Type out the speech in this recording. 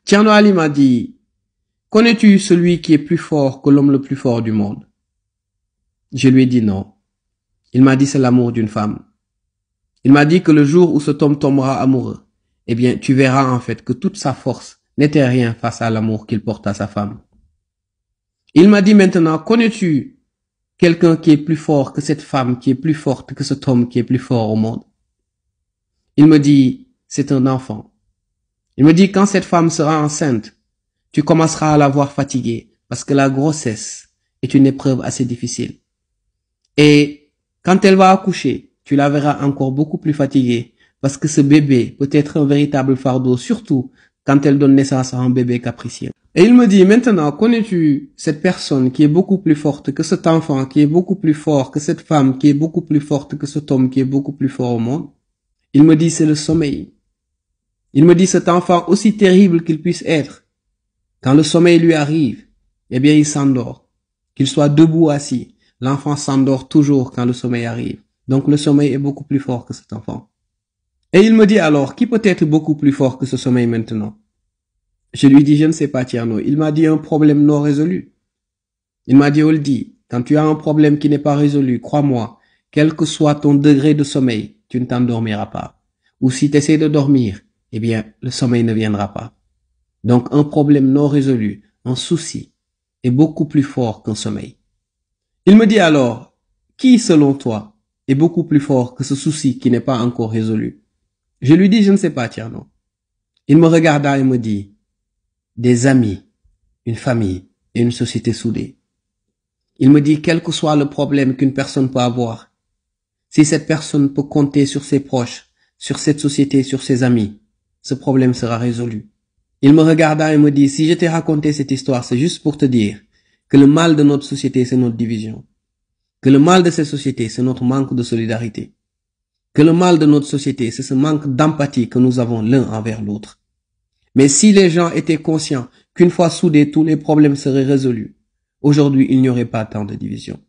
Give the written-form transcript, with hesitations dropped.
Tierno Ali m'a dit, connais-tu celui qui est plus fort que l'homme le plus fort du monde? Je lui ai dit non. Il m'a dit c'est l'amour d'une femme. Il m'a dit que le jour où cet homme tombera amoureux, eh bien, tu verras en fait que toute sa force n'était rien face à l'amour qu'il porte à sa femme. Il m'a dit maintenant, connais-tu quelqu'un qui est plus fort que cette femme, qui est plus forte que cet homme qui est plus fort au monde? Il me dit, c'est un enfant. Il me dit, quand cette femme sera enceinte, tu commenceras à la voir fatiguée parce que la grossesse est une épreuve assez difficile. Et quand elle va accoucher, tu la verras encore beaucoup plus fatiguée parce que ce bébé peut être un véritable fardeau, surtout quand elle donne naissance à un bébé capricieux. Et il me dit, maintenant, connais-tu cette personne qui est beaucoup plus forte que cet enfant, qui est beaucoup plus fort que cette femme, qui est beaucoup plus forte que cet homme, qui est beaucoup plus fort au monde? Il me dit, c'est le sommeil. Il me dit, cet enfant, aussi terrible qu'il puisse être, quand le sommeil lui arrive, eh bien, il s'endort. Qu'il soit debout ou assis, l'enfant s'endort toujours quand le sommeil arrive. Donc, le sommeil est beaucoup plus fort que cet enfant. Et il me dit alors, qui peut être beaucoup plus fort que ce sommeil maintenant? Je lui dis, je ne sais pas, Tierno. Il m'a dit un problème non résolu. Il m'a dit, Oldie, quand tu as un problème qui n'est pas résolu, crois-moi, quel que soit ton degré de sommeil, tu ne t'endormiras pas. Ou si tu essaies de dormir, eh bien, le sommeil ne viendra pas. Donc, un problème non résolu, un souci, est beaucoup plus fort qu'un sommeil. Il me dit alors, qui, selon toi, est beaucoup plus fort que ce souci qui n'est pas encore résolu? Je lui dis, je ne sais pas, Tierno. Il me regarda et me dit, des amis, une famille et une société soudée. Il me dit, quel que soit le problème qu'une personne peut avoir, si cette personne peut compter sur ses proches, sur cette société, sur ses amis, ce problème sera résolu. Il me regarda et me dit, si je t'ai raconté cette histoire, c'est juste pour te dire que le mal de notre société, c'est notre division. Que le mal de cette société, c'est notre manque de solidarité. Que le mal de notre société, c'est ce manque d'empathie que nous avons l'un envers l'autre. Mais si les gens étaient conscients qu'une fois soudés, tous les problèmes seraient résolus, aujourd'hui, il n'y aurait pas tant de division.